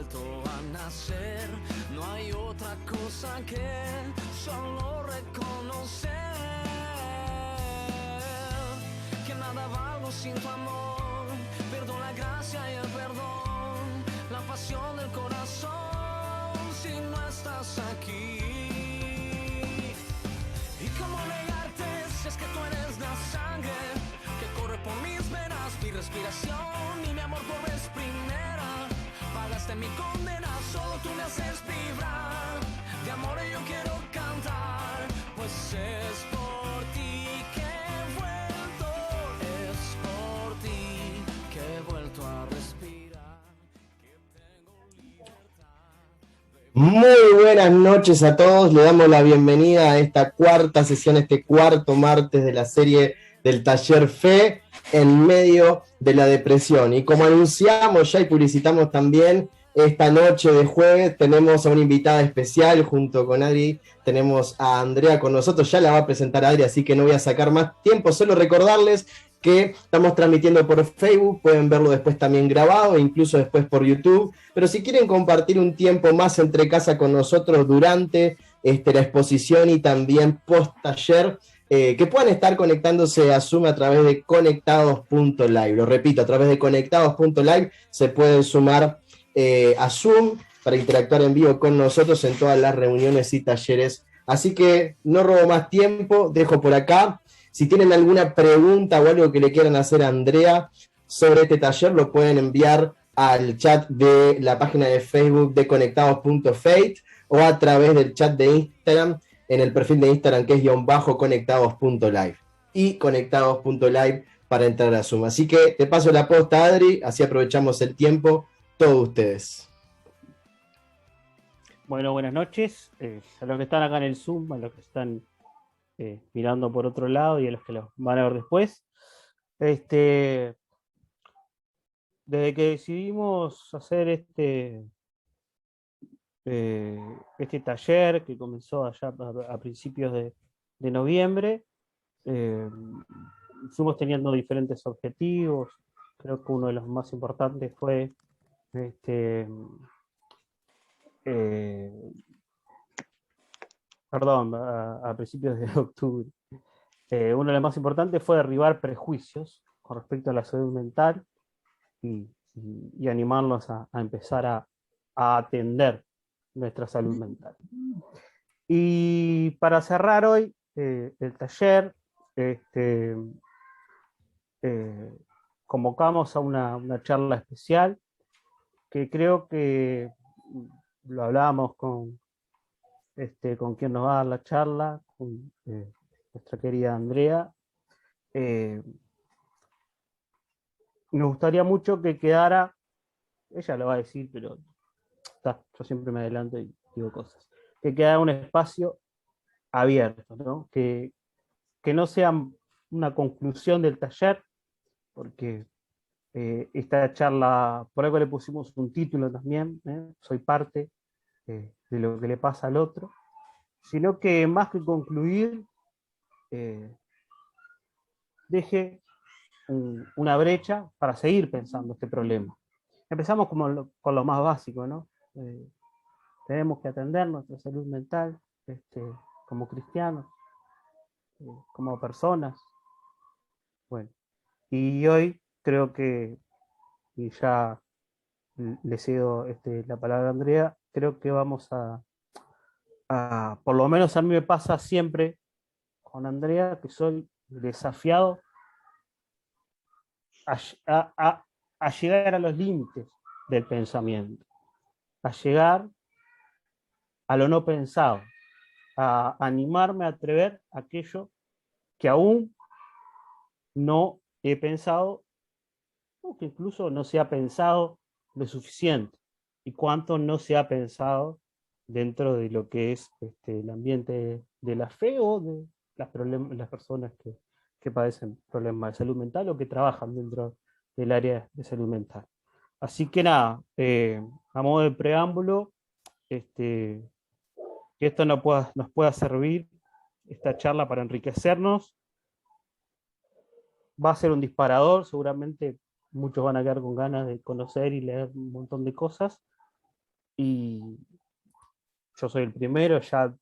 vuelto a nacer. No hay otra cosa que solo reconocer que nada valgo sin tu amor. Pierdo la gracia y el perdón, la pasión del corazón si no estás aquí. ¿Y cómo negarte si es que tú eres la sangre que corre por mis venas, mi respiración y mi amor por vez primera? Pagaste mi condena, solo tú me haces vibrar. De amor yo quiero cantar, pues es por ti que he vuelto, es por ti que he vuelto a respirar, que tengo libertad. Muy buenas noches a todos, le damos la bienvenida a esta cuarta sesión, este cuarto martes de la serie del Taller Fe en medio de la depresión. Y como anunciamos ya y publicitamos también, esta noche de jueves tenemos a una invitada especial junto con Adri, tenemos a Andrea con nosotros, ya la va a presentar Adri, así que no voy a sacar más tiempo, solo recordarles que estamos transmitiendo por Facebook, pueden verlo después también grabado, e incluso después por YouTube, pero si quieren compartir un tiempo más entre casa con nosotros durante la exposición y también post taller, que puedan estar conectándose a Zoom a través de conectados.live. Lo repito, a través de conectados.live se pueden sumar a Zoom para interactuar en vivo con nosotros en todas las reuniones y talleres. Así que no robo más tiempo, dejo por acá. Si tienen alguna pregunta o algo que le quieran hacer a Andrea sobre este taller, lo pueden enviar al chat de la página de Facebook de conectados.fate o a través del chat de Instagram, en el perfil de Instagram que es _conectados.live y conectados.live para entrar a Zoom. Así que te paso la posta, Adri, así aprovechamos el tiempo todos ustedes. Bueno, buenas noches a los que están acá en el Zoom, a los que están mirando por otro lado y a los que los van a ver después. Desde que decidimos hacer este taller que comenzó allá a principios de noviembre, fuimos teniendo diferentes objetivos. Creo que uno de los más importantes fue a principios de octubre. Uno de los más importantes fue derribar prejuicios con respecto a la salud mental y animarlos a empezar a atender nuestra salud mental. Y para cerrar hoy el taller, convocamos a una charla especial que creo que lo hablábamos con quien nos va a dar la charla, con nuestra querida Andrea. Nos gustaría mucho que quedara, ella lo va a decir, pero yo siempre me adelanto y digo cosas, que quedara un espacio abierto, ¿no? Que no sea una conclusión del taller, porque esta charla, por algo le pusimos un título también, soy parte de lo que le pasa al otro, sino que más que concluir, deje una brecha para seguir pensando este problema. Empezamos con lo más básico, ¿no? Tenemos que atender nuestra salud mental como cristianos, como personas. Bueno, y hoy creo que, y ya le cedo la palabra a Andrea, creo que vamos por lo menos a mí me pasa siempre con Andrea, que soy desafiado a llegar a los límites del pensamiento, a llegar a lo no pensado, a animarme a atrever aquello que aún no he pensado, o que incluso no se ha pensado lo suficiente, y cuánto no se ha pensado dentro de lo que es el ambiente de la fe o de las personas que padecen problemas de salud mental o que trabajan dentro del área de salud mental. Así que nada, a modo de preámbulo, que esto nos pueda servir, esta charla, para enriquecernos. Va a ser un disparador, seguramente muchos van a quedar con ganas de conocer y leer un montón de cosas, y yo soy el primero ya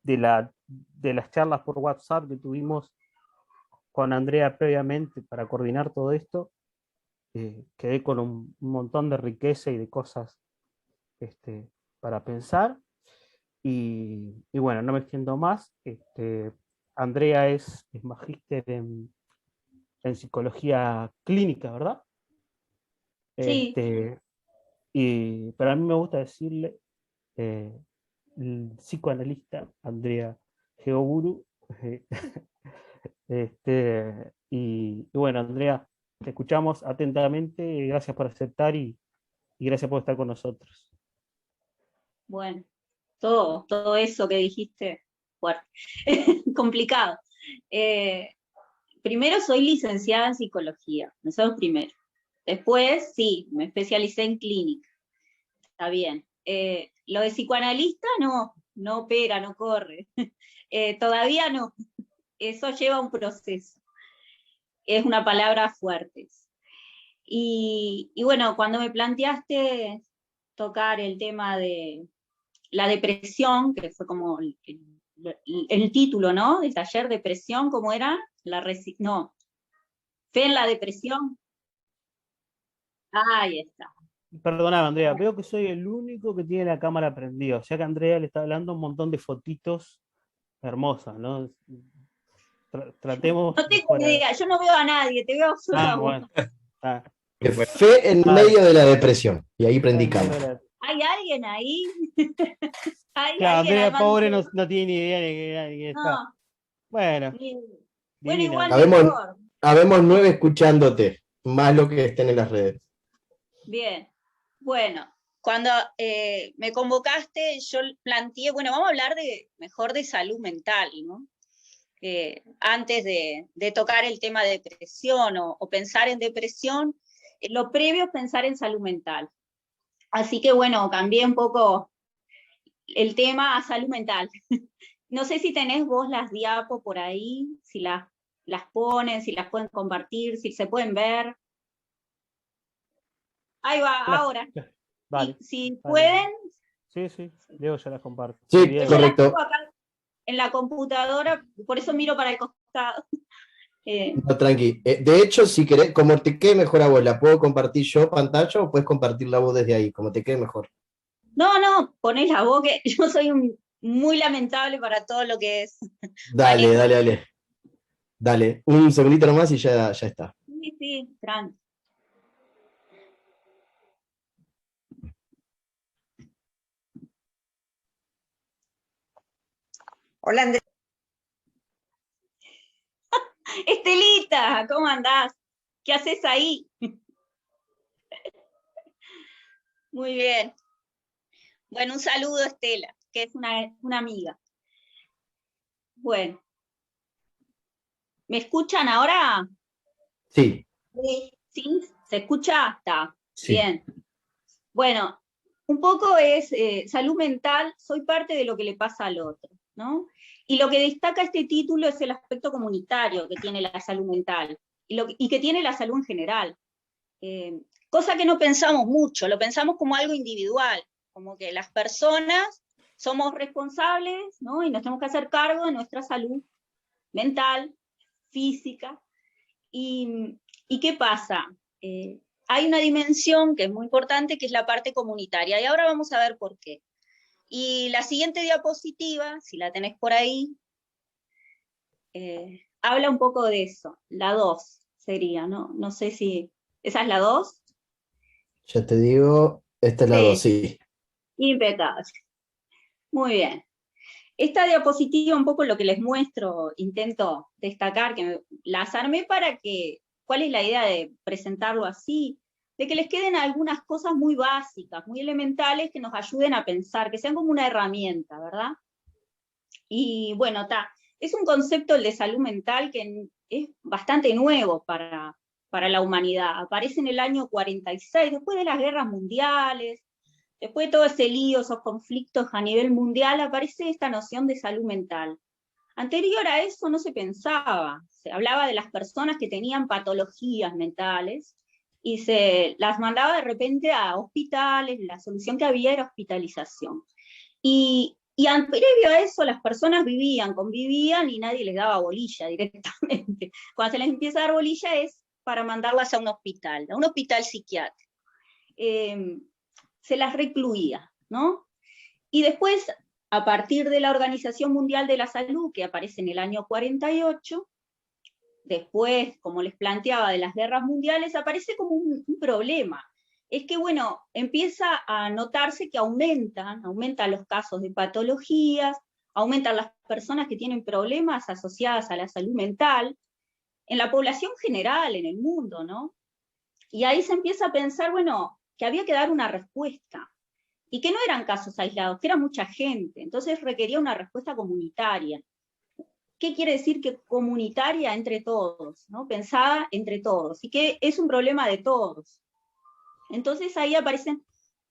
de las charlas por WhatsApp que tuvimos con Andrea previamente para coordinar todo esto. Quedé con un montón de riqueza y de cosas para pensar. Y bueno, no me extiendo más. Andrea es magíster en psicología clínica, ¿verdad? Sí, Pero a mí me gusta decirle el psicoanalista Andrea Geoburu. eh, y bueno, Andrea, te escuchamos atentamente. Gracias por aceptar y gracias por estar con nosotros. bueno, todo eso que dijiste, fuerte, complicado. Primero soy licenciada en psicología, eso es primero. Después, sí, me especialicé en clínica, está bien. Lo de psicoanalista no opera, no corre. Todavía no, eso lleva un proceso. Es una palabra fuerte. Y bueno, cuando me planteaste tocar el tema de la depresión, que fue como el título, ¿no? Del taller, depresión, ¿cómo era? No, fe en la depresión. Ahí está. Perdóname, Andrea, veo que soy el único que tiene la cámara prendida. O sea que Andrea le está hablando un montón de fotitos hermosas, ¿no? Tratemos No de tengo idea, yo no veo a nadie, te veo solo a vos. bueno. Ah, Fe en medio de la depresión. Y ahí prendí bueno, cámara. ¿Hay alguien ahí? ¿Hay claro, alguien Andrea, además? pobre, no tiene ni idea de quién está. No, Bueno, bueno, divina. igual Habemos, mejor. habemos 9 escuchándote, más lo que estén en las redes. Bien, bueno, cuando me convocaste, yo planteé, bueno, vamos a hablar mejor de salud mental, ¿no? Antes de tocar el tema de depresión o pensar en depresión, lo previo es pensar en salud mental. Así que bueno, cambié un poco el tema a salud mental. No sé si tenés vos las diapos por ahí, si las ponen, si las pueden compartir, si se pueden ver. Ahí va, Claro, ahora. vale. Si Vale. pueden. Sí, Diego ya las comparto. Sí, Bien. Yo las correcto. tengo acá en la computadora, por eso miro para el costado. No, tranqui. De hecho, si querés, como te quede mejor a vos, ¿la puedo compartir yo pantalla o puedes compartir la voz desde ahí? Como te quede mejor. No, ponés la voz, que yo soy muy lamentable para todo lo que es Dale, manejo. dale. Dale, un segundito nomás y ya está. Sí, tranqui. Hola, Andrea. Estelita, ¿cómo andás? ¿Qué haces ahí? Muy bien. Bueno, un saludo, Estela, que es una amiga. Bueno, ¿me escuchan ahora? Sí, ¿Sí? ¿Se escucha? Está. sí. Bien. Bueno, un poco es salud mental, soy parte de lo que le pasa al otro, ¿no? Y lo que destaca este título es el aspecto comunitario que tiene la salud mental y que tiene la salud en general. Cosa que no pensamos mucho, lo pensamos como algo individual, como que las personas somos responsables, ¿no? Y nos tenemos que hacer cargo de nuestra salud mental, física. ¿Y qué pasa? Hay una dimensión que es muy importante, que es la parte comunitaria, y ahora vamos a ver por qué. Y la siguiente diapositiva, si la tenés por ahí, habla un poco de eso. La 2 sería, ¿no? No sé si... ¿Esa es la 2? Ya te digo, esta es la 2, sí. Impecable. Muy bien. Esta diapositiva, un poco lo que les muestro, intento destacar, que las armé para que, ¿cuál es la idea de presentarlo así? De que les queden algunas cosas muy básicas, muy elementales, que nos ayuden a pensar, que sean como una herramienta, ¿verdad? Y bueno, es un concepto, el de salud mental, que es bastante nuevo para la humanidad. Aparece en el año 46, después de las guerras mundiales, después de todo ese lío, esos conflictos a nivel mundial, aparece esta noción de salud mental. Anterior a eso no se pensaba, se hablaba de las personas que tenían patologías mentales, y se las mandaba de repente a hospitales, la solución que había era hospitalización. Previo a eso las personas vivían, convivían y nadie les daba bolilla directamente. Cuando se les empieza a dar bolilla es para mandarlas a un hospital psiquiátrico. Se las recluía, ¿no? Y después, a partir de la Organización Mundial de la Salud, que aparece en el año 48, después, como les planteaba, de las guerras mundiales, aparece como un problema. Es que, bueno, empieza a notarse que aumentan los casos de patologías, aumentan las personas que tienen problemas asociadas a la salud mental, en la población general, en el mundo, ¿no? Y ahí se empieza a pensar, bueno, que había que dar una respuesta, y que no eran casos aislados, que era mucha gente, entonces requería una respuesta comunitaria. ¿Qué quiere decir que comunitaria? Entre todos, ¿no? Pensada entre todos, y que es un problema de todos. Entonces ahí aparecen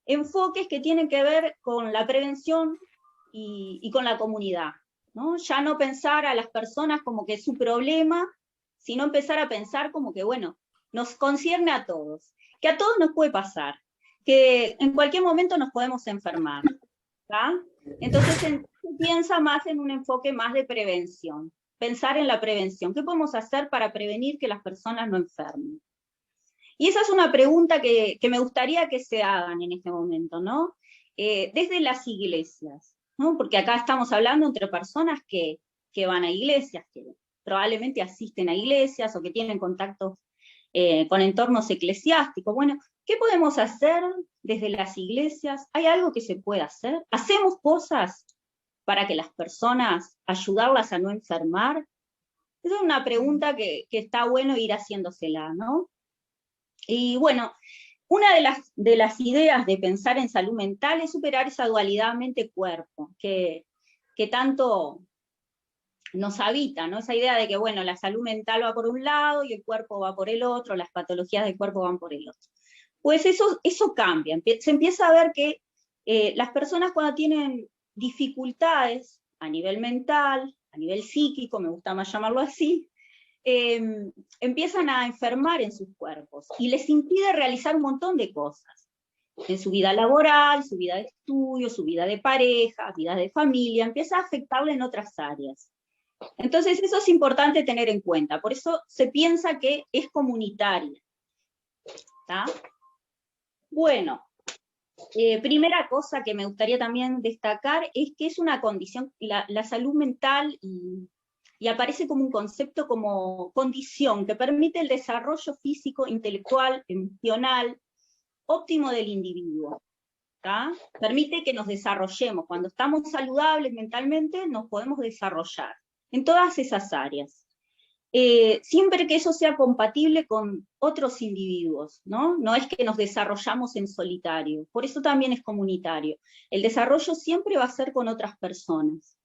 enfoques que tienen que ver con la prevención y con la comunidad, ¿no? Ya no pensar a las personas como que es su problema, sino empezar a pensar como que, bueno, nos concierne a todos, que a todos nos puede pasar, que en cualquier momento nos podemos enfermar, ¿tá? Entonces se piensa más en un enfoque más de prevención, pensar en la prevención. ¿Qué podemos hacer para prevenir que las personas no enfermen? Y esa es una pregunta que me gustaría que se hagan en este momento, ¿no? Desde las iglesias, ¿no? Porque acá estamos hablando entre personas que van a iglesias, que probablemente asisten a iglesias o que tienen contactos con entornos eclesiásticos. Bueno, ¿qué podemos hacer desde las iglesias? ¿Hay algo que se pueda hacer? ¿Hacemos cosas para que las personas, ayudarlas a no enfermar? Esa es una pregunta que está bueno ir haciéndosela, ¿no? Y bueno, una de las ideas de pensar en salud mental es superar esa dualidad mente-cuerpo, que tanto nos habita, ¿no? Esa idea de que, bueno, la salud mental va por un lado y el cuerpo va por el otro, las patologías del cuerpo van por el otro. Pues eso cambia, se empieza a ver que las personas cuando tienen dificultades a nivel mental, a nivel psíquico, me gusta más llamarlo así, empiezan a enfermar en sus cuerpos y les impide realizar un montón de cosas, en su vida laboral, su vida de estudio, su vida de pareja, vida de familia, empieza a afectarle en otras áreas. Entonces eso es importante tener en cuenta, por eso se piensa que es comunitaria. ¿Tá? Bueno, primera cosa que me gustaría también destacar es que es una condición, la salud mental, y aparece como un concepto como condición que permite el desarrollo físico, intelectual, emocional, óptimo del individuo. ¿Tá? Permite que nos desarrollemos. Cuando estamos saludables mentalmente, nos podemos desarrollar en todas esas áreas. Siempre que eso sea compatible con otros individuos, ¿no? No es que nos desarrollamos en solitario, por eso también es comunitario. El desarrollo siempre va a ser con otras personas.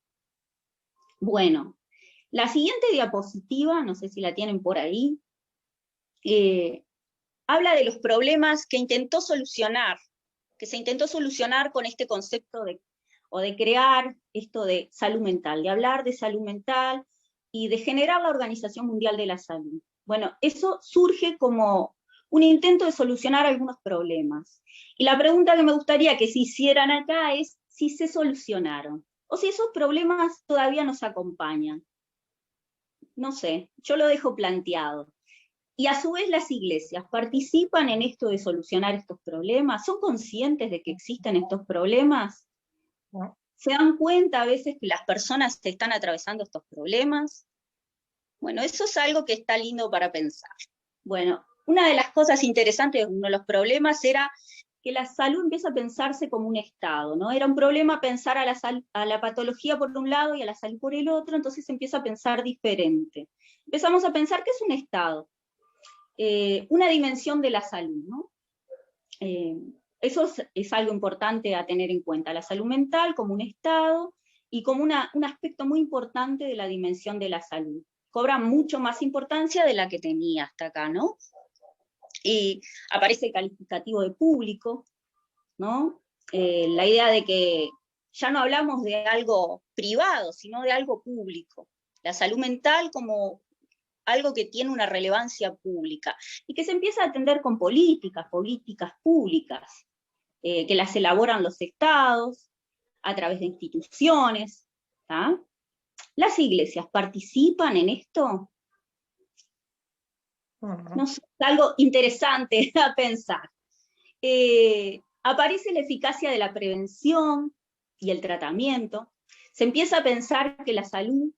Bueno, la siguiente diapositiva, no sé si la tienen por ahí, habla de los problemas que se intentó solucionar con este concepto de crear esto de salud mental, de hablar de salud mental, y de generar la Organización Mundial de la Salud. Bueno, eso surge como un intento de solucionar algunos problemas. Y la pregunta que me gustaría que se hicieran acá es si se solucionaron, o si esos problemas todavía nos acompañan. No sé, yo lo dejo planteado. Y a su vez las iglesias participan en esto de solucionar estos problemas, ¿son conscientes de que existen estos problemas? ¿Se dan cuenta a veces que las personas están atravesando estos problemas? Bueno, eso es algo que está lindo para pensar. Bueno, una de las cosas interesantes, uno de los problemas era que la salud empieza a pensarse como un estado, ¿no? Era un problema pensar a la patología por un lado y a la salud por el otro, entonces se empieza a pensar diferente. Empezamos a pensar que es un estado, una dimensión de la salud, ¿no? Eso es algo importante a tener en cuenta, la salud mental como un estado y como un aspecto muy importante de la dimensión de la salud. Cobra mucho más importancia de la que tenía hasta acá, ¿no? Y aparece el calificativo de público, ¿no? La idea de que ya no hablamos de algo privado, sino de algo público. La salud mental como algo que tiene una relevancia pública, y que se empieza a atender con políticas públicas, que las elaboran los estados, a través de instituciones. ¿Tá? ¿Las iglesias participan en esto? No sé, es algo interesante a pensar. Aparece la eficacia de la prevención y el tratamiento. Se empieza a pensar que la salud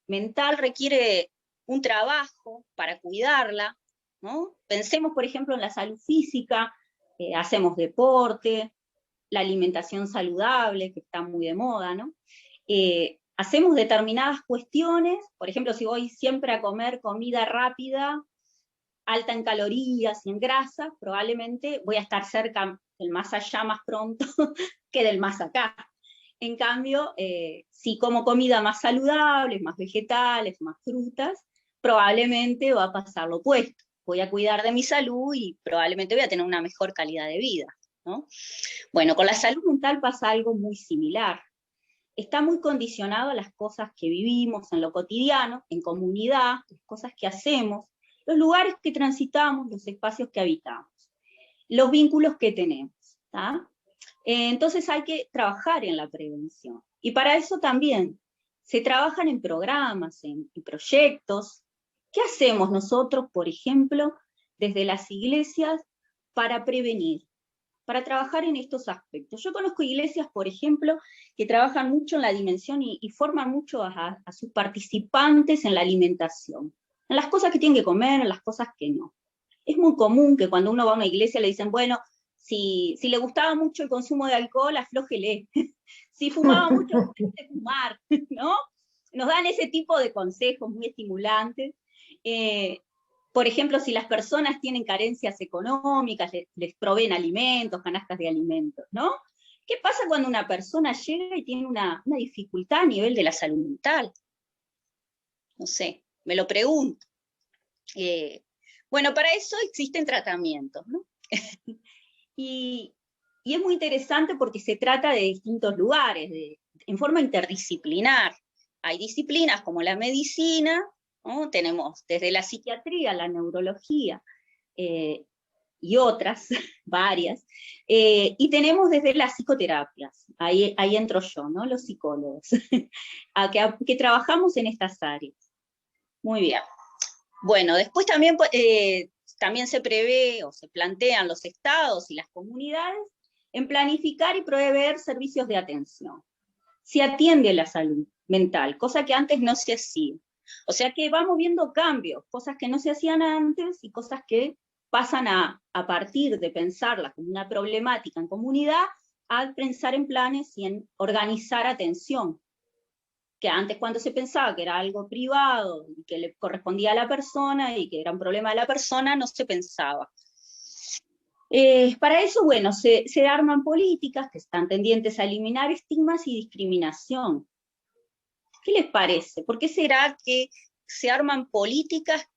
mental requiere un trabajo para cuidarla, ¿no? Pensemos, por ejemplo, en la salud física, hacemos deporte, la alimentación saludable, que está muy de moda, ¿no? Hacemos determinadas cuestiones, por ejemplo, si voy siempre a comer comida rápida, alta en calorías y en grasas, probablemente voy a estar cerca del más allá más pronto que del más acá. En cambio, si como comida más saludable, más vegetales, más frutas, probablemente va a pasar lo opuesto. Voy a cuidar de mi salud y probablemente voy a tener una mejor calidad de vida, ¿no? Bueno, con la salud mental pasa algo muy similar. Está muy condicionado a las cosas que vivimos en lo cotidiano, en comunidad, las cosas que hacemos, los lugares que transitamos, los espacios que habitamos, los vínculos que tenemos. ¿Tá? Entonces hay que trabajar en la prevención. Y para eso también se trabajan en programas, en proyectos. ¿Qué hacemos nosotros, por ejemplo, desde las iglesias para prevenir, para trabajar en estos aspectos? Yo conozco iglesias, por ejemplo, que trabajan mucho en la dimensión y forman mucho a sus participantes en la alimentación, en las cosas que tienen que comer, en las cosas que no. Es muy común que cuando uno va a una iglesia le dicen, bueno, si le gustaba mucho el consumo de alcohol, aflójele. Si fumaba mucho, deje de fumar, ¿no? Nos dan ese tipo de consejos muy estimulantes. Por ejemplo, si las personas tienen carencias económicas, les proveen alimentos, canastas de alimentos, ¿no? ¿Qué pasa cuando una persona llega y tiene una dificultad a nivel de la salud mental? No sé, me lo pregunto. Bueno, para eso existen tratamientos, ¿no? Y es muy interesante porque se trata de distintos lugares, en forma interdisciplinar. Hay disciplinas como la medicina, ¿no? Tenemos desde la psiquiatría, la neurología, y otras, varias, y tenemos desde las psicoterapias, ahí entro yo, ¿no? Los psicólogos, que trabajamos en estas áreas. Muy bien. Bueno, después también se prevé o se plantean los estados y las comunidades en planificar y proveer servicios de atención. Se atiende la salud mental, cosa que antes no se hacía. O sea que vamos viendo cambios, cosas que no se hacían antes y cosas que pasan a partir de pensarla como una problemática en comunidad, a pensar en planes y en organizar atención. Que antes cuando se pensaba que era algo privado, y que le correspondía a la persona, y que era un problema de la persona, no se pensaba. Para eso, bueno, se arman políticas que están tendientes a eliminar estigmas y discriminación. ¿Qué les parece? ¿Por qué será que se arman políticas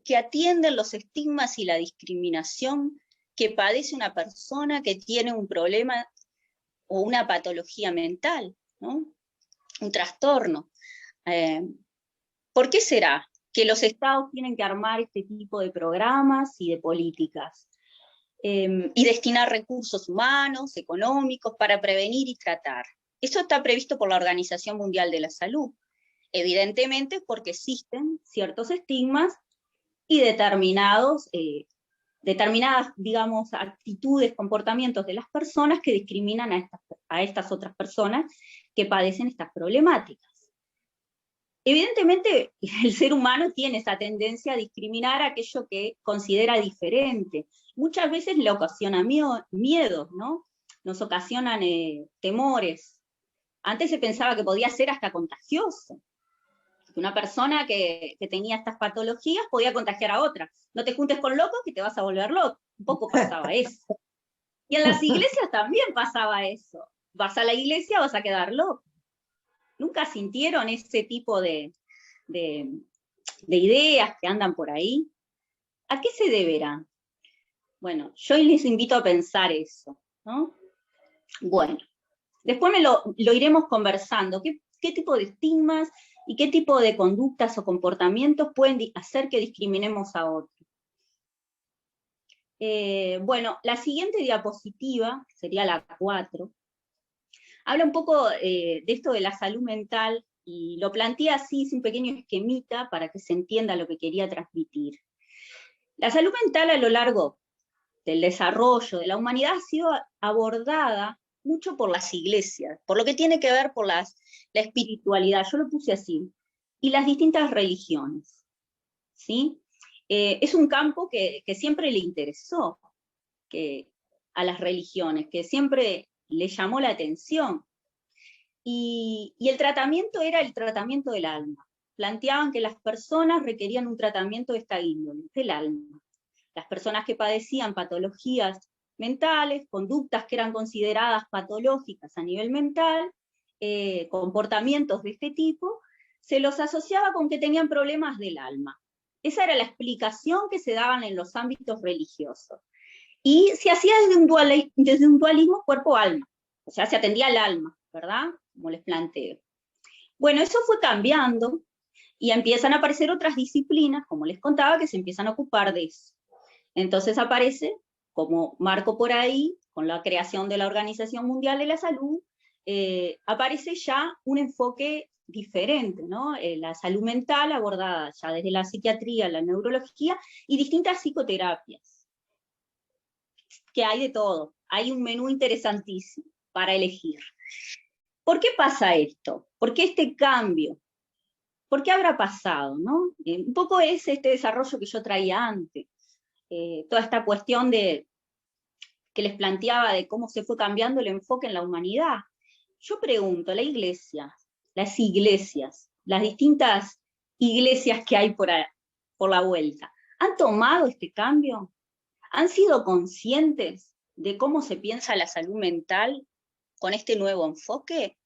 que atienden los estigmas y la discriminación que padece una persona que tiene un problema o una patología mental, ¿no? Un trastorno? ¿Por qué será que los estados tienen que armar este tipo de programas y de políticas? Y destinar recursos humanos, económicos, para prevenir y tratar. Eso está previsto por la Organización Mundial de la Salud, evidentemente porque existen ciertos estigmas y determinadas, digamos, actitudes, comportamientos de las personas que discriminan a estas otras personas que padecen estas problemáticas. Evidentemente, el ser humano tiene esa tendencia a discriminar aquello que considera diferente. Muchas veces le ocasiona miedos, ¿no? Nos ocasionan temores. Antes se pensaba que podía ser hasta contagioso. Una persona que tenía estas patologías podía contagiar a otra. No te juntes con locos que te vas a volver loco. Un poco pasaba eso. Y en las iglesias también pasaba eso. Vas a la iglesia, vas a quedar loco. ¿Nunca sintieron ese tipo de ideas que andan por ahí? ¿A qué se deberán? Bueno, yo les invito a pensar eso, ¿no? Bueno, después lo iremos conversando. ¿Qué tipo de estigmas y qué tipo de conductas o comportamientos pueden hacer que discriminemos a otros. Bueno, la siguiente diapositiva, sería la 4, habla un poco de esto de la salud mental, y lo plantea así, es un pequeño esquemita para que se entienda lo que quería transmitir. La salud mental a lo largo del desarrollo de la humanidad ha sido abordada mucho por las iglesias, por lo que tiene que ver por la espiritualidad, yo lo puse así, y las distintas religiones, ¿sí? Es un campo que siempre le interesó a las religiones, que siempre le llamó la atención. Y el tratamiento era el tratamiento del alma. Planteaban que las personas requerían un tratamiento de esta índole, del alma. Las personas que padecían patologías mentales, conductas que eran consideradas patológicas a nivel mental, comportamientos de este tipo, se los asociaba con que tenían problemas del alma. Esa era la explicación que se daban en los ámbitos religiosos. Y se hacía desde un dualismo cuerpo-alma, o sea, se atendía al alma, ¿verdad? Como les planteo. Bueno, eso fue cambiando, y empiezan a aparecer otras disciplinas, como les contaba, que se empiezan a ocupar de eso. Entonces aparece, como marco por ahí, con la creación de la Organización Mundial de la Salud, aparece ya un enfoque diferente, ¿no? La salud mental abordada ya desde la psiquiatría, la neurología y distintas psicoterapias, que hay de todo, hay un menú interesantísimo para elegir. ¿Por qué pasa esto? ¿Por qué este cambio? ¿Por qué habrá pasado, no? Un poco es este desarrollo que yo traía antes, toda esta cuestión que les planteaba de cómo se fue cambiando el enfoque en la humanidad. Yo pregunto, las iglesias, las distintas iglesias que hay por la vuelta, ¿han tomado este cambio? ¿Han sido conscientes de cómo se piensa la salud mental con este nuevo enfoque?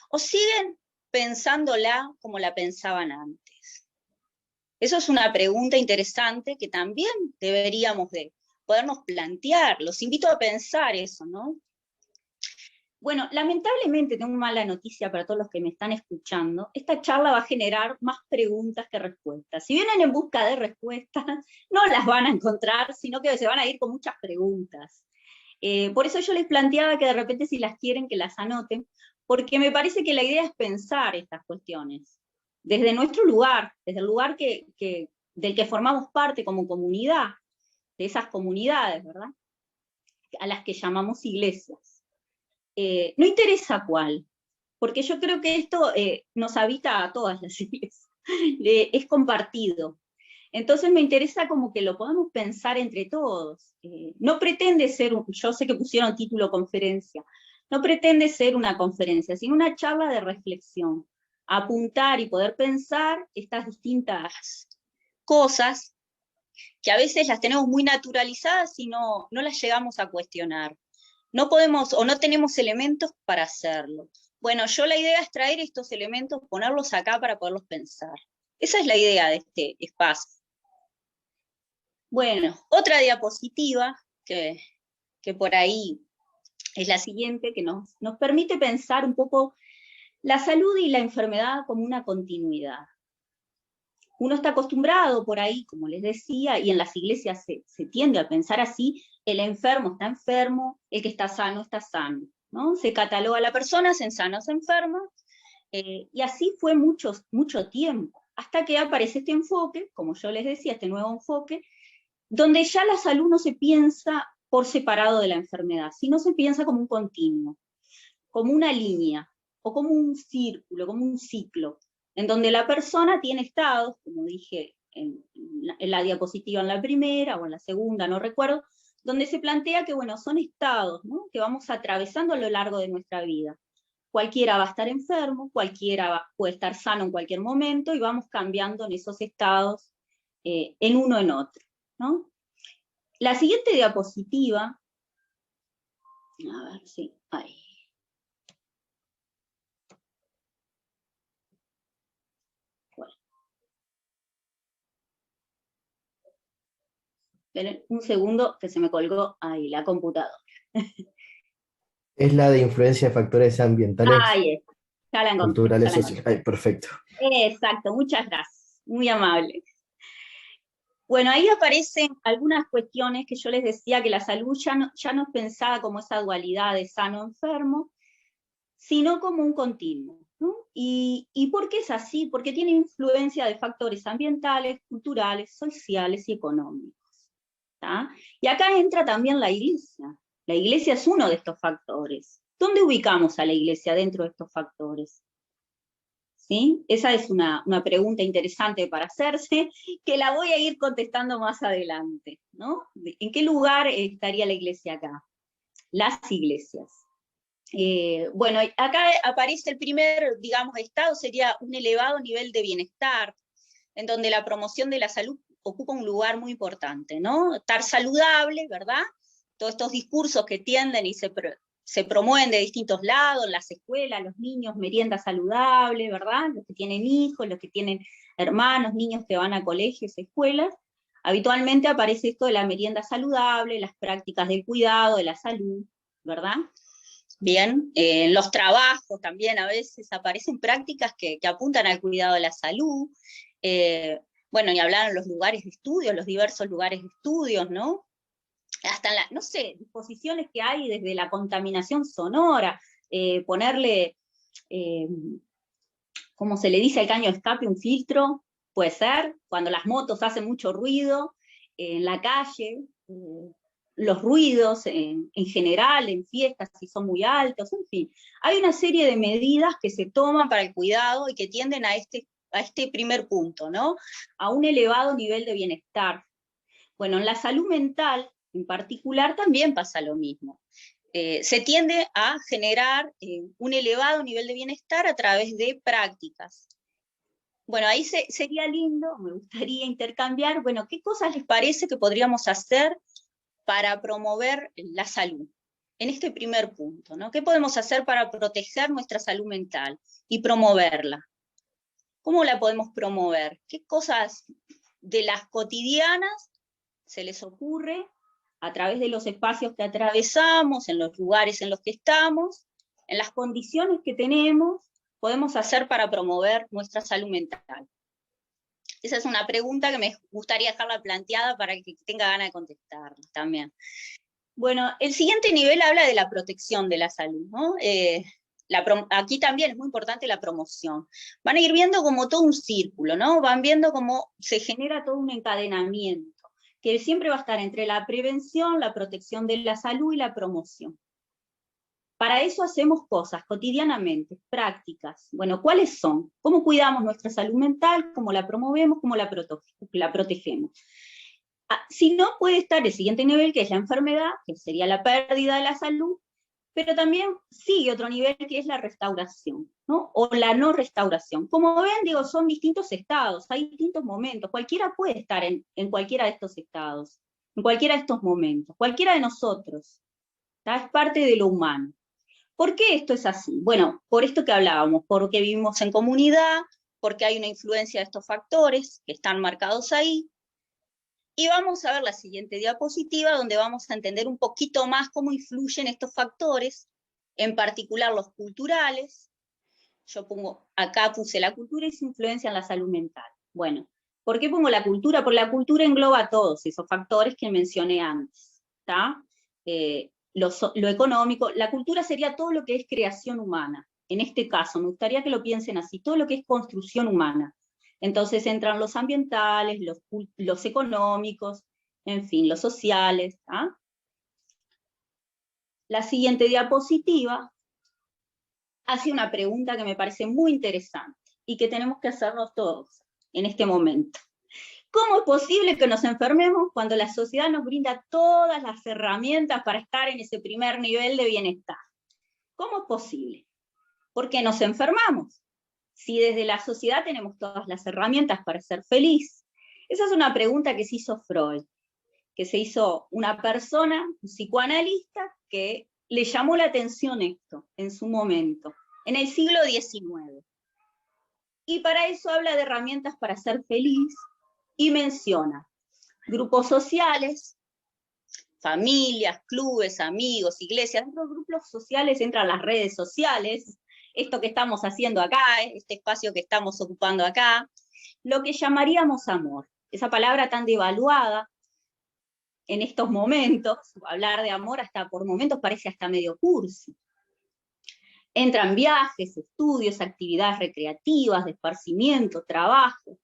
¿O siguen pensándola como la pensaban antes? Eso es una pregunta interesante que también deberíamos de podernos plantear. Los invito a pensar eso, ¿no? Bueno, lamentablemente tengo una mala noticia para todos los que me están escuchando. Esta charla va a generar más preguntas que respuestas. Si vienen en busca de respuestas, no las van a encontrar, sino que se van a ir con muchas preguntas. Por eso yo les planteaba que de repente, si las quieren, que las anoten, porque me parece que la idea es pensar estas cuestiones desde nuestro lugar, desde el lugar del que formamos parte como comunidad, de esas comunidades, ¿verdad? A las que llamamos iglesias. No interesa cuál, porque yo creo que esto nos habita a todas las iglesias, es compartido. Entonces me interesa como que lo podamos pensar entre todos. No pretende ser, yo sé que pusieron título conferencia, no pretende ser una conferencia, sino una charla de reflexión, apuntar y poder pensar estas distintas cosas que a veces las tenemos muy naturalizadas y no las llegamos a cuestionar. No podemos o no tenemos elementos para hacerlo. Bueno, la idea es traer estos elementos, ponerlos acá para poderlos pensar. Esa es la idea de este espacio. Bueno, otra diapositiva que por ahí es la siguiente, que nos permite pensar un poco la salud y la enfermedad como una continuidad. Uno está acostumbrado por ahí, como les decía, y en las iglesias se tiende a pensar así: el enfermo está enfermo, el que está sano, ¿no? Se cataloga a la persona en sanos o enfermos, y así fue mucho tiempo, hasta que aparece este enfoque, como yo les decía, este nuevo enfoque, donde ya la salud no se piensa por separado de la enfermedad, sino se piensa como un continuo, como una línea, o como un círculo, como un ciclo, en donde la persona tiene estados, como dije en la diapositiva en la primera, o en la segunda, no recuerdo, donde se plantea que, bueno, son estados, ¿no?, que vamos atravesando a lo largo de nuestra vida. Cualquiera va a estar enfermo, cualquiera puede estar sano en cualquier momento, y vamos cambiando en esos estados, en uno en otro, ¿no? La siguiente diapositiva, a ver, sí, ahí. Bueno. Esperen un segundo que se me colgó ahí la computadora. Es la de influencia de factores ambientales. Ahí está. Ya la encontré. Culturales, Ya la sociales. Ay, perfecto. encontré. Exacto, muchas gracias. Muy amable. Bueno, ahí aparecen algunas cuestiones que yo les decía que la salud ya no es pensada como esa dualidad de sano-enfermo, sino como un continuo, ¿no? ¿Y por qué es así? Porque tiene influencia de factores ambientales, culturales, sociales y económicos. ¿Tá? Y acá entra también la iglesia. La iglesia es uno de estos factores. ¿Dónde ubicamos a la iglesia dentro de estos factores? ¿Sí? Esa es una pregunta interesante para hacerse, que la voy a ir contestando más adelante, ¿no? ¿En qué lugar estaría la iglesia acá? Las iglesias. Bueno, acá aparece el primer, digamos, estado, sería un elevado nivel de bienestar, en donde la promoción de la salud ocupa un lugar muy importante, ¿no? Estar saludable, ¿verdad? Todos estos discursos que tienden y se promueven de distintos lados, en las escuelas, los niños, merienda saludable, ¿verdad? Los que tienen hijos, los que tienen hermanos, niños que van a colegios, escuelas, habitualmente aparece esto de la merienda saludable, las prácticas del cuidado, de la salud, ¿verdad? Bien, en los trabajos también a veces aparecen prácticas que apuntan al cuidado de la salud, bueno, y hablar en los lugares de estudio, los diversos lugares de estudios, ¿no? Hasta en no sé, disposiciones que hay desde la contaminación sonora, ponerle, como se le dice al caño de escape, un filtro, puede ser, cuando las motos hacen mucho ruido, en la calle, los ruidos en general, en fiestas, si son muy altos, en fin. Hay una serie de medidas que se toman para el cuidado y que tienden a este primer punto, ¿no? A un elevado nivel de bienestar. Bueno, en la salud mental, en particular, también pasa lo mismo. Se tiende a generar un elevado nivel de bienestar a través de prácticas. Bueno, ahí sería lindo, me gustaría intercambiar, bueno, ¿qué cosas les parece que podríamos hacer para promover la salud? En este primer punto, ¿no? ¿Qué podemos hacer para proteger nuestra salud mental y promoverla? ¿Cómo la podemos promover? ¿Qué cosas de las cotidianas se les ocurre a través de los espacios que atravesamos, en los lugares en los que estamos, en las condiciones que tenemos, podemos hacer para promover nuestra salud mental? Esa es una pregunta que me gustaría dejarla planteada para que tenga ganas de contestarla también. Bueno, el siguiente nivel habla de la protección de la salud, ¿no? Aquí también es muy importante la promoción. Van a ir viendo como todo un círculo, ¿no? Van viendo cómo se genera todo un encadenamiento, que siempre va a estar entre la prevención, la protección de la salud y la promoción. Para eso hacemos cosas cotidianamente, prácticas. Bueno, ¿cuáles son? ¿Cómo cuidamos nuestra salud mental? ¿Cómo la promovemos? ¿Cómo la protegemos? Si no, puede estar el siguiente nivel, que es la enfermedad, que sería la pérdida de la salud, pero también sigue otro nivel que es la restauración, ¿no? O la no restauración. Como ven, digo, son distintos estados, hay distintos momentos, cualquiera puede estar en cualquiera de estos estados, en cualquiera de estos momentos, cualquiera de nosotros, ¿tá? Es parte de lo humano. ¿Por qué esto es así? Bueno, por esto que hablábamos, porque vivimos en comunidad, porque hay una influencia de estos factores que están marcados ahí. Y vamos a ver la siguiente diapositiva, donde vamos a entender un poquito más cómo influyen estos factores, en particular los culturales. Yo acá puse la cultura y su influencia en la salud mental. Bueno, ¿por qué pongo la cultura? Porque la cultura engloba todos esos factores que mencioné antes, ¿tá? Lo económico, la cultura sería todo lo que es creación humana. En este caso, me gustaría que lo piensen así, todo lo que es construcción humana. Entonces entran los ambientales, los económicos, en fin, los sociales. ¿Ah? La siguiente diapositiva hace una pregunta que me parece muy interesante y que tenemos que hacernos todos en este momento. ¿Cómo es posible que nos enfermemos cuando la sociedad nos brinda todas las herramientas para estar en ese primer nivel de bienestar? ¿Cómo es posible? ¿Por qué nos enfermamos? Si desde la sociedad tenemos todas las herramientas para ser feliz. Esa es una pregunta que se hizo Freud, que se hizo una persona, un psicoanalista, que le llamó la atención esto en su momento, en el siglo XIX. Y para eso habla de herramientas para ser feliz y menciona grupos sociales, familias, clubes, amigos, iglesias. Dentro de grupos sociales entran las redes sociales, esto que estamos haciendo acá, este espacio que estamos ocupando acá, lo que llamaríamos amor. Esa palabra tan devaluada en estos momentos, hablar de amor hasta por momentos parece hasta medio cursi. Entran viajes, estudios, actividades recreativas, de esparcimiento, trabajo,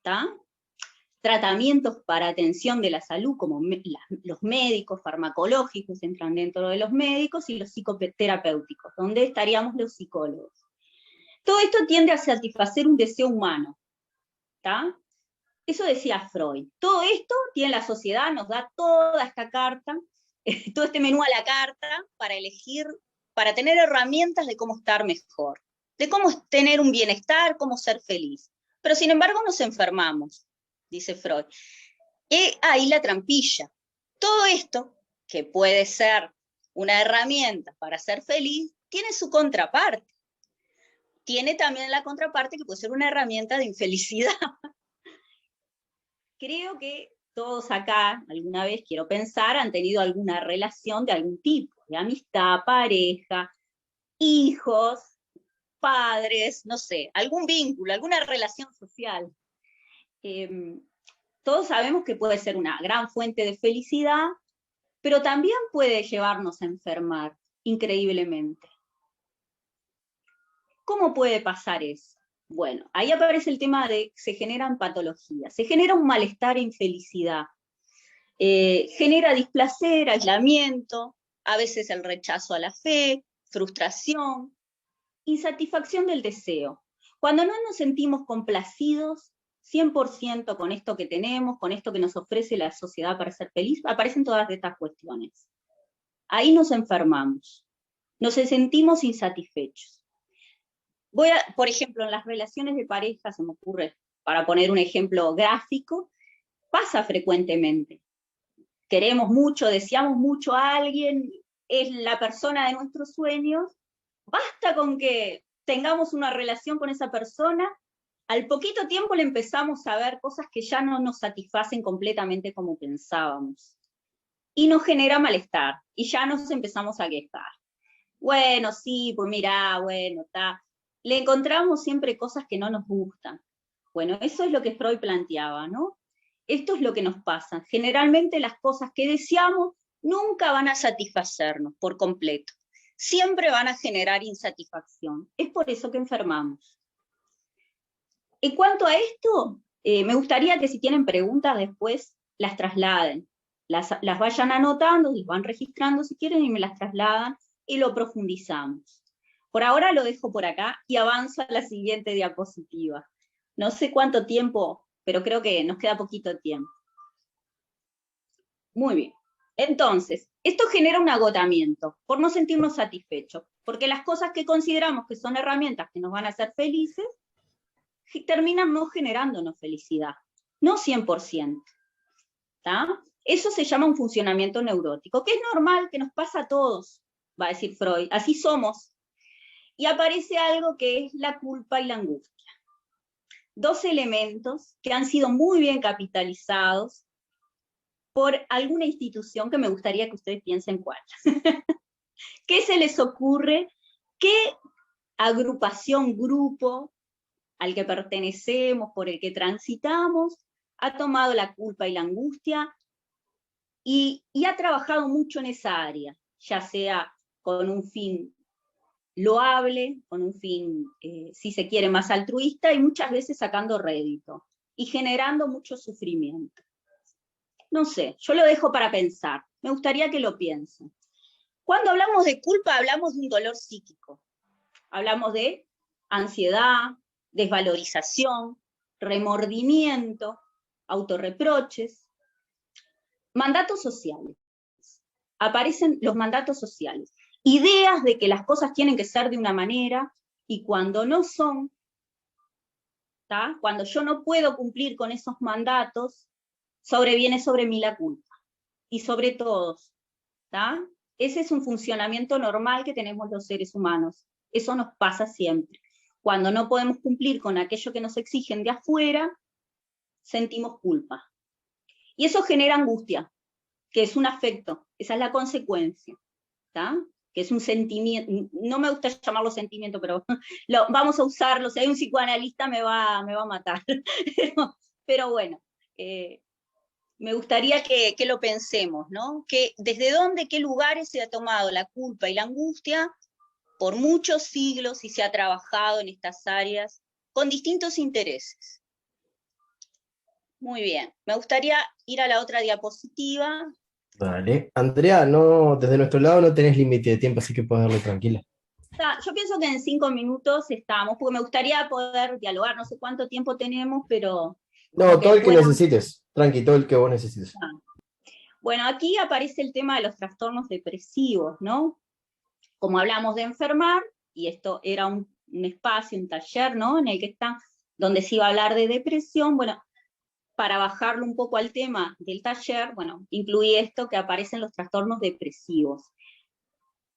¿tá? Tratamientos para atención de la salud, como los médicos, farmacológicos entran dentro de los médicos, y los psicoterapéuticos, donde estaríamos los psicólogos. Todo esto tiende a satisfacer un deseo humano, ¿tá? Eso decía Freud. Todo esto tiene la sociedad, nos da toda esta carta, todo este menú a la carta para elegir, para tener herramientas de cómo estar mejor, de cómo tener un bienestar, cómo ser feliz. Pero sin embargo nos enfermamos, dice Freud. Y ahí la trampilla. Todo esto, que puede ser una herramienta para ser feliz, tiene su contraparte. Tiene también la contraparte que puede ser una herramienta de infelicidad. Creo que todos acá, alguna vez quiero pensar, han tenido alguna relación de algún tipo, de amistad, pareja, hijos, padres, no sé, algún vínculo, alguna relación social. Todos sabemos que puede ser una gran fuente de felicidad, pero también puede llevarnos a enfermar, increíblemente. ¿Cómo puede pasar eso? Bueno, ahí aparece el tema de que se generan patologías, se genera un malestar e infelicidad, genera displacer, aislamiento, a veces el rechazo a la fe, frustración, insatisfacción del deseo. Cuando no nos sentimos complacidos 100% con esto que tenemos, con esto que nos ofrece la sociedad para ser feliz, aparecen todas estas cuestiones. Ahí nos enfermamos, nos sentimos insatisfechos. Por ejemplo, en las relaciones de pareja, se me ocurre, para poner un ejemplo gráfico, pasa frecuentemente. Queremos mucho, deseamos mucho a alguien, es la persona de nuestros sueños, basta con que tengamos una relación con esa persona, al poquito tiempo le empezamos a ver cosas que ya no nos satisfacen completamente como pensábamos. Y nos genera malestar, y ya nos empezamos a quejar. Bueno, sí, pues mirá, bueno, está. Le encontramos siempre cosas que no nos gustan. Bueno, eso es lo que Freud planteaba, ¿no? Esto es lo que nos pasa. Generalmente las cosas que deseamos nunca van a satisfacernos por completo. Siempre van a generar insatisfacción. Es por eso que enfermamos. En cuanto a esto, me gustaría que si tienen preguntas después las trasladen. Las vayan anotando, las van registrando si quieren y me las trasladan y lo profundizamos. Por ahora lo dejo por acá y avanzo a la siguiente diapositiva. No sé cuánto tiempo, pero creo que nos queda poquito tiempo. Muy bien. Entonces, esto genera un agotamiento por no sentirnos satisfechos, porque las cosas que consideramos que son herramientas que nos van a hacer felices, terminan no generándonos felicidad, no 100%. ¿Tá? Eso se llama un funcionamiento neurótico, que es normal, que nos pasa a todos, va a decir Freud, así somos. Y aparece algo que es la culpa y la angustia. Dos elementos que han sido muy bien capitalizados por alguna institución que me gustaría que ustedes piensen cuál. ¿Qué se les ocurre? ¿Qué agrupación, grupo al que pertenecemos, por el que transitamos, ha tomado la culpa y la angustia y ha trabajado mucho en esa área, ya sea con un fin loable, con un fin, si se quiere, más altruista, y muchas veces sacando rédito, y generando mucho sufrimiento? No sé, yo lo dejo para pensar, me gustaría que lo piensen. Cuando hablamos de culpa, hablamos de un dolor psíquico, hablamos de ansiedad, desvalorización, remordimiento, autorreproches, mandatos sociales. Aparecen los mandatos sociales. Ideas de que las cosas tienen que ser de una manera, y cuando no son, ¿tá? Cuando yo no puedo cumplir con esos mandatos, sobreviene sobre mí la culpa, y sobre todos, ¿tá? Ese es un funcionamiento normal que tenemos los seres humanos, eso nos pasa siempre. Cuando no podemos cumplir con aquello que nos exigen de afuera, sentimos culpa. Y eso genera angustia, que es un afecto, esa es la consecuencia, ¿tá? que es un sentimiento, no me gusta llamarlo sentimiento, pero vamos a usarlo, si hay un psicoanalista me va a matar. Pero bueno, me gustaría que lo pensemos, ¿no? Que desde dónde, qué lugares se ha tomado la culpa y la angustia por muchos siglos y se ha trabajado en estas áreas con distintos intereses. Muy bien, me gustaría ir a la otra diapositiva. Dale. Andrea, no, desde nuestro lado no tenés límite de tiempo, así que puedes darle tranquila. Yo pienso que en 5 minutos estamos, porque me gustaría poder dialogar, no sé cuánto tiempo tenemos, pero... No, todo el que necesites, tranqui, todo el que vos necesites. Bueno, aquí aparece el tema de los trastornos depresivos, ¿no? Como hablamos de enfermar, y esto era un espacio, un taller, ¿no? En el que donde se iba a hablar de depresión, bueno, para bajarlo un poco al tema del taller, bueno, incluí esto que aparecen los trastornos depresivos.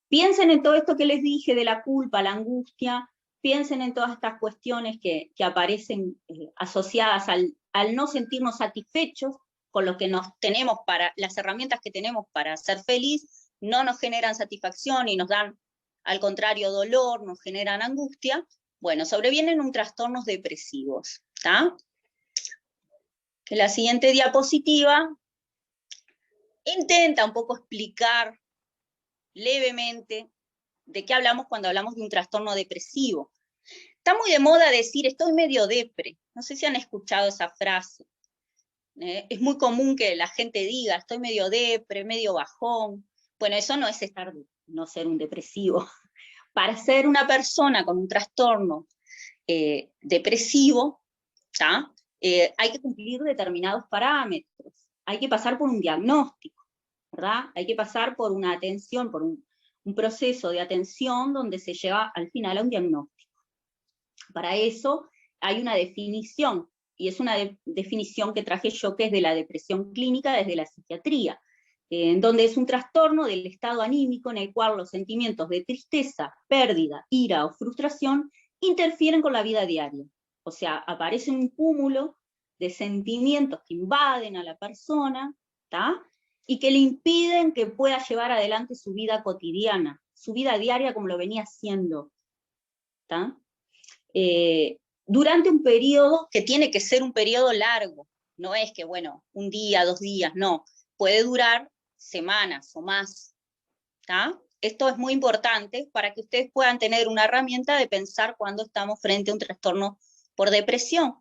Piensen en todo esto que les dije de la culpa, la angustia, piensen en todas estas cuestiones que aparecen asociadas al no sentirnos satisfechos con lo que las herramientas que tenemos para ser feliz, no nos generan satisfacción y nos dan, al contrario, dolor, nos generan angustia. Bueno, sobrevienen un trastornos depresivos, ¿está? Que la siguiente diapositiva intenta un poco explicar levemente de qué hablamos cuando hablamos de un trastorno depresivo. Está muy de moda decir, estoy medio depre. No sé si han escuchado esa frase. Es muy común que la gente diga, estoy medio depre, medio bajón. Bueno, eso no es no ser un depresivo. Para ser una persona con un trastorno depresivo, ¿tá? Hay que cumplir determinados parámetros, hay que pasar por un diagnóstico, ¿verdad? Hay que pasar por una atención, por un proceso de atención donde se lleva al final a un diagnóstico. Para eso hay una definición, y es una definición que traje yo, que es de la depresión clínica desde la psiquiatría, en donde es un trastorno del estado anímico en el cual los sentimientos de tristeza, pérdida, ira o frustración interfieren con la vida diaria. O sea, aparece un cúmulo de sentimientos que invaden a la persona, ¿tá? Y que le impiden que pueda llevar adelante su vida cotidiana, su vida diaria como lo venía haciendo, ¿tá? Durante un periodo que tiene que ser un periodo largo, no es que, bueno, un día, 2 días, no, puede durar semanas o más, ¿tá? Esto es muy importante para que ustedes puedan tener una herramienta de pensar cuando estamos frente a un trastorno por depresión.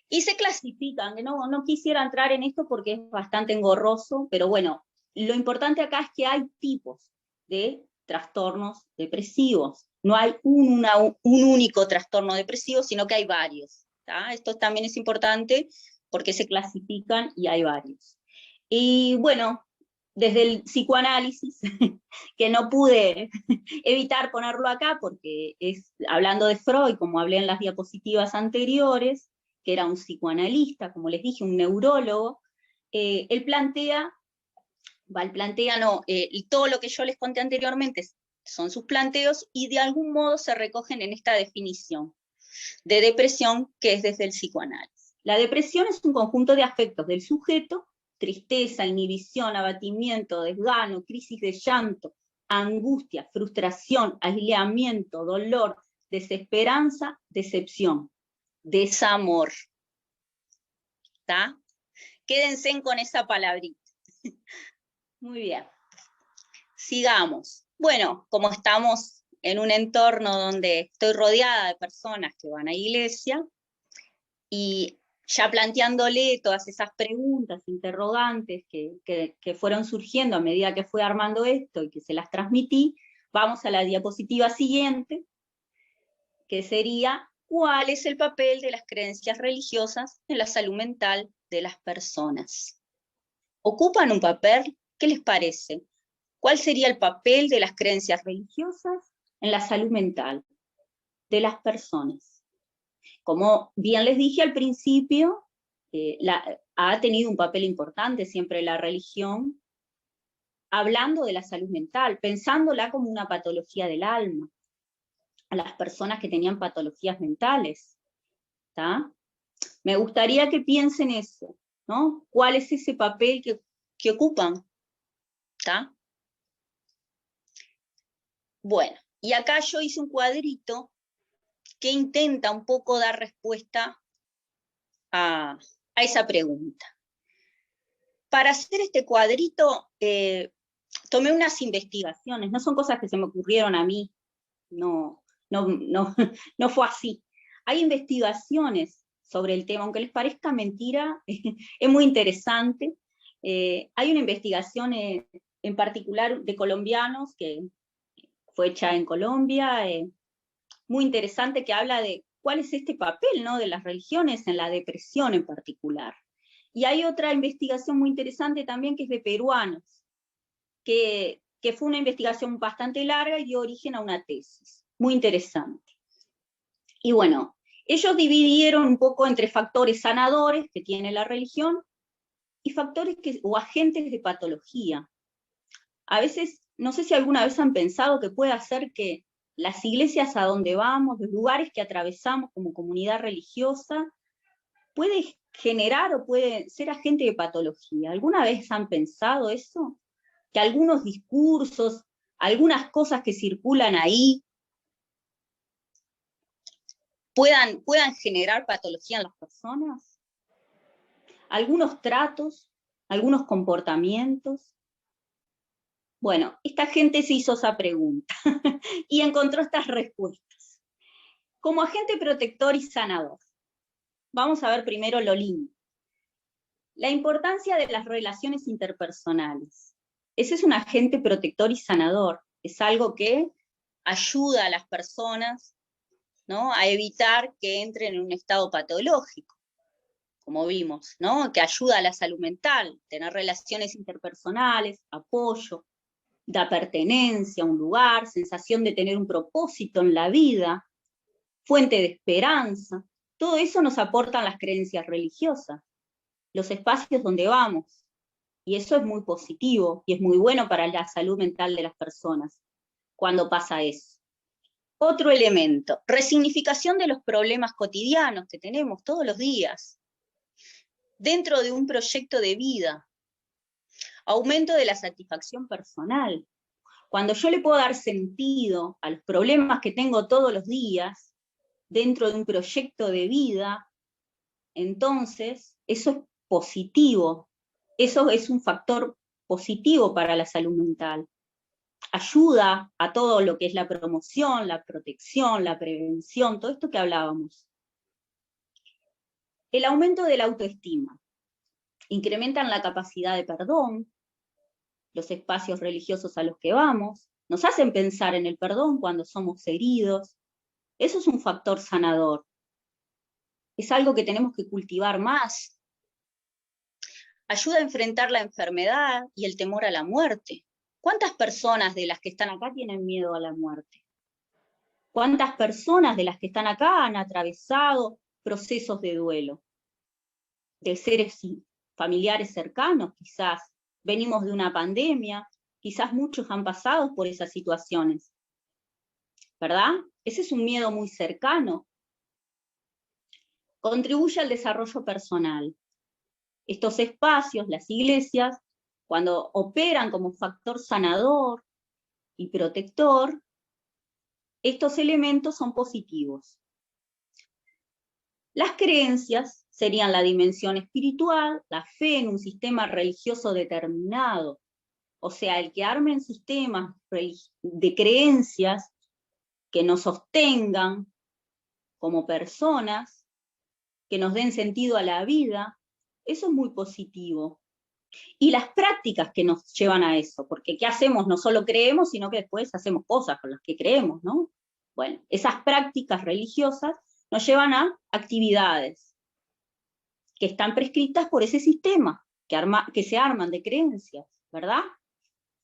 Y se clasifican, que no quisiera entrar en esto porque es bastante engorroso, pero bueno, lo importante acá es que hay tipos de trastornos depresivos. No hay un único trastorno depresivo, sino que hay varios, ¿tá? Esto también es importante porque se clasifican y hay varios. Y bueno, desde el psicoanálisis, que no pude evitar ponerlo acá porque es hablando de Freud, como hablé en las diapositivas anteriores, que era un psicoanalista, como les dije, un neurólogo, él plantea, todo lo que yo les conté anteriormente son sus planteos y de algún modo se recogen en esta definición de depresión que es desde el psicoanálisis. La depresión es un conjunto de afectos del sujeto: tristeza, inhibición, abatimiento, desgano, crisis de llanto, angustia, frustración, aislamiento, dolor, desesperanza, decepción, desamor. ¿Está? Quédense con esa palabrita. Muy bien. Sigamos. Bueno, como estamos en un entorno donde estoy rodeada de personas que van a iglesia, y ya planteándole todas esas preguntas, interrogantes que fueron surgiendo a medida que fui armando esto y que se las transmití, vamos a la diapositiva siguiente, que sería: ¿cuál es el papel de las creencias religiosas en la salud mental de las personas? ¿Ocupan un papel? ¿Qué les parece? ¿Cuál sería el papel de las creencias religiosas en la salud mental de las personas? Como bien les dije al principio, ha tenido un papel importante siempre la religión, hablando de la salud mental, pensándola como una patología del alma, a las personas que tenían patologías mentales, ¿tá? Me gustaría que piensen eso, ¿no? ¿Cuál es ese papel que ocupan? ¿Tá? Bueno, y acá yo hice un cuadrito que intenta un poco dar respuesta a esa pregunta. Para hacer este cuadrito, tomé unas investigaciones, no son cosas que se me ocurrieron a mí, no fue así. Hay investigaciones sobre el tema, aunque les parezca mentira, es muy interesante. Hay una investigación en particular de colombianos que fue hecha en Colombia, muy interesante, que habla de cuál es este papel, ¿no?, de las religiones en la depresión en particular. Y hay otra investigación muy interesante también que es de peruanos, que fue una investigación bastante larga y dio origen a una tesis, muy interesante. Y bueno, ellos dividieron un poco entre factores sanadores que tiene la religión y factores o agentes de patología. A veces, no sé si alguna vez han pensado que puede hacer que las iglesias a donde vamos, los lugares que atravesamos como comunidad religiosa, puede generar o puede ser agente de patología. ¿Alguna vez han pensado eso? Que algunos discursos, algunas cosas que circulan ahí, puedan generar patología en las personas. Algunos tratos, algunos comportamientos. Bueno, esta gente se hizo esa pregunta y encontró estas respuestas. Como agente protector y sanador, vamos a ver primero lo lindo. La importancia de las relaciones interpersonales. Ese es un agente protector y sanador. Es algo que ayuda a las personas, ¿no?, a evitar que entren en un estado patológico, como vimos, ¿no?, que ayuda a la salud mental, tener relaciones interpersonales, apoyo, da pertenencia a un lugar, sensación de tener un propósito en la vida, fuente de esperanza. Todo eso nos aportan las creencias religiosas, los espacios donde vamos, y eso es muy positivo y es muy bueno para la salud mental de las personas cuando pasa eso. Otro elemento, resignificación de los problemas cotidianos que tenemos todos los días, dentro de un proyecto de vida, aumento de la satisfacción personal. Cuando yo le puedo dar sentido a los problemas que tengo todos los días, dentro de un proyecto de vida, entonces eso es positivo, eso es un factor positivo para la salud mental. Ayuda a todo lo que es la promoción, la protección, la prevención, todo esto que hablábamos. El aumento de la autoestima. Incrementan la capacidad de perdón, los espacios religiosos a los que vamos, nos hacen pensar en el perdón cuando somos heridos. Eso es un factor sanador. Es algo que tenemos que cultivar más. Ayuda a enfrentar la enfermedad y el temor a la muerte. ¿Cuántas personas de las que están acá tienen miedo a la muerte? ¿Cuántas personas de las que están acá han atravesado procesos de duelo? De seres familiares cercanos, quizás. Venimos de una pandemia, quizás muchos han pasado por esas situaciones. ¿Verdad? Ese es un miedo muy cercano. Contribuye al desarrollo personal. Estos espacios, las iglesias, cuando operan como factor sanador y protector, estos elementos son positivos. Las creencias serían la dimensión espiritual, la fe en un sistema religioso determinado, o sea, el que armen sistemas de creencias que nos sostengan como personas, que nos den sentido a la vida, eso es muy positivo. Y las prácticas que nos llevan a eso, porque ¿qué hacemos? No solo creemos, sino que después hacemos cosas con las que creemos, ¿no? Bueno, esas prácticas religiosas nos llevan a actividades que están prescritas por ese sistema, que se arman de creencias, ¿verdad?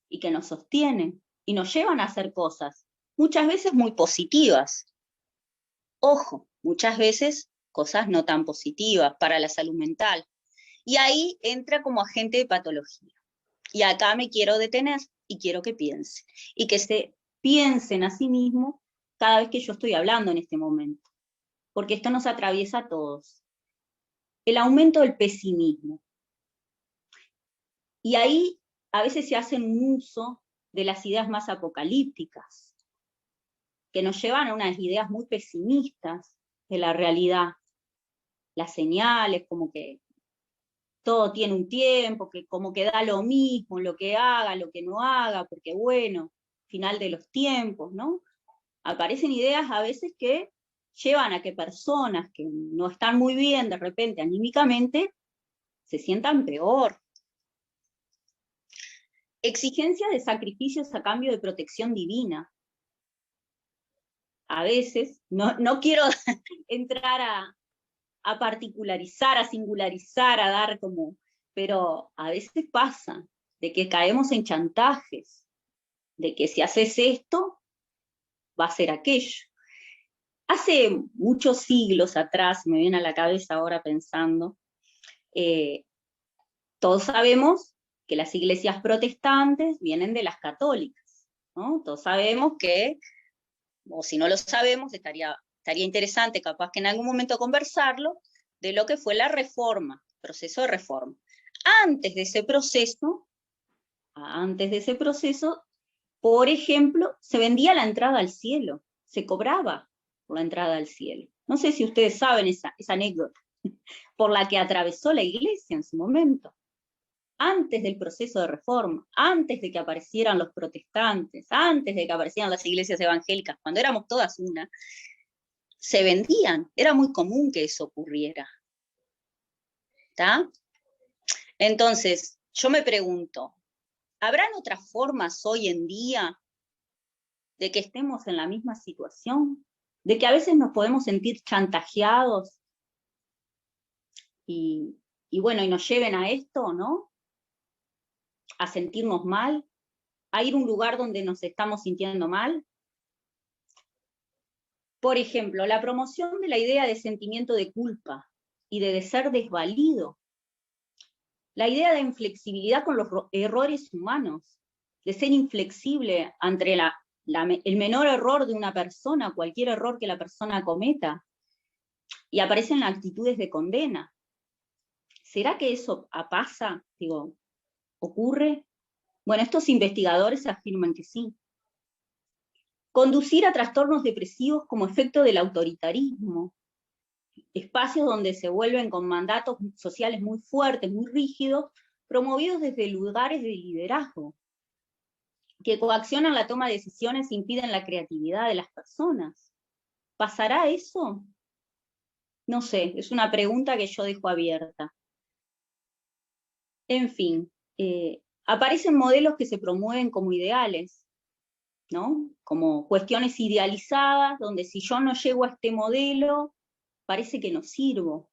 Y que nos sostienen, y nos llevan a hacer cosas, muchas veces muy positivas. Ojo, muchas veces cosas no tan positivas para la salud mental. Y ahí entra como agente de patología. Y acá me quiero detener y quiero que piensen. Y que se piensen a sí mismos cada vez que yo estoy hablando en este momento. Porque esto nos atraviesa a todos. El aumento del pesimismo. Y ahí a veces se hacen un uso de las ideas más apocalípticas. que nos llevan a unas ideas muy pesimistas de la realidad. Las señales, como que todo tiene un tiempo, que como que da lo mismo, lo que haga, lo que no haga, porque bueno, final de los tiempos, ¿no? Aparecen ideas a veces que llevan a que personas que no están muy bien de repente anímicamente se sientan peor. Exigencias de sacrificios a cambio de protección divina. A veces, no quiero entrar a particularizar, a singularizar, a dar como, pero a veces pasa de que caemos en chantajes, de que si haces esto, va a ser aquello. Hace muchos siglos atrás, me viene a la cabeza ahora pensando, todos sabemos que las iglesias protestantes vienen de las católicas, ¿no? Todos sabemos que, o si no lo sabemos, estaría interesante capaz que en algún momento conversarlo, de lo que fue la reforma, proceso de reforma. Antes de ese proceso, por ejemplo, se vendía la entrada al cielo, se cobraba por la entrada al cielo. No sé si ustedes saben esa anécdota, por la que atravesó la iglesia en su momento. Antes del proceso de reforma, antes de que aparecieran los protestantes, antes de que aparecieran las iglesias evangélicas, cuando éramos todas una, se vendían, era muy común que eso ocurriera. ¿Está? Entonces, yo me pregunto, ¿habrán otras formas hoy en día de que estemos en la misma situación? De que a veces nos podemos sentir chantajeados y bueno, y nos lleven a esto, ¿no? A sentirnos mal, a ir a un lugar donde nos estamos sintiendo mal. Por ejemplo, la promoción de la idea de sentimiento de culpa y de ser desvalido. La idea de inflexibilidad con los errores humanos, de ser inflexible ante el menor error de una persona, cualquier error que la persona cometa. Y aparecen actitudes de condena. ¿Será que eso pasa? Digo, ¿ocurre? Bueno, estos investigadores afirman que sí. Conducir a trastornos depresivos como efecto del autoritarismo, espacios donde se vuelven con mandatos sociales muy fuertes, muy rígidos, promovidos desde lugares de liderazgo, que coaccionan la toma de decisiones e impiden la creatividad de las personas. ¿Pasará eso? No sé, es una pregunta que yo dejo abierta. En fin, aparecen modelos que se promueven como ideales, ¿no? Como cuestiones idealizadas, donde si yo no llego a este modelo, parece que no sirvo.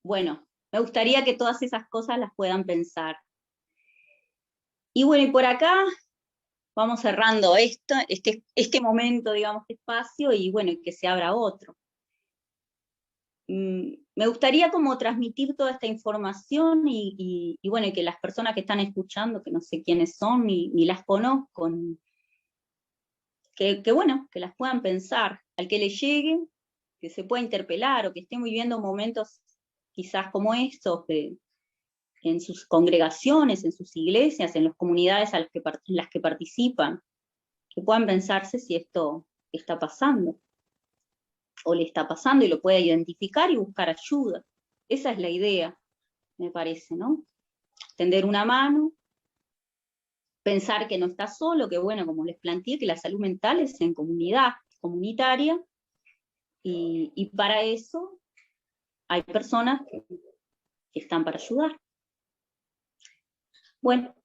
Bueno, me gustaría que todas esas cosas las puedan pensar. Y bueno, y por acá vamos cerrando este momento, digamos, este espacio, y bueno, que se abra otro. Me gustaría como transmitir toda esta información y bueno, y que las personas que están escuchando, que no sé quiénes son, ni las conozco, que bueno, que las puedan pensar, al que le llegue, que se pueda interpelar, o que estén viviendo momentos quizás como estos, en sus congregaciones, en sus iglesias, en las comunidades en las que participan, que puedan pensarse si esto está pasando, o le está pasando, y lo pueda identificar y buscar ayuda. Esa es la idea, me parece, ¿no? Tender una mano, pensar que no está solo, que bueno, como les planteé, que la salud mental es en comunidad, comunitaria, y para eso hay personas que están para ayudar. Bueno,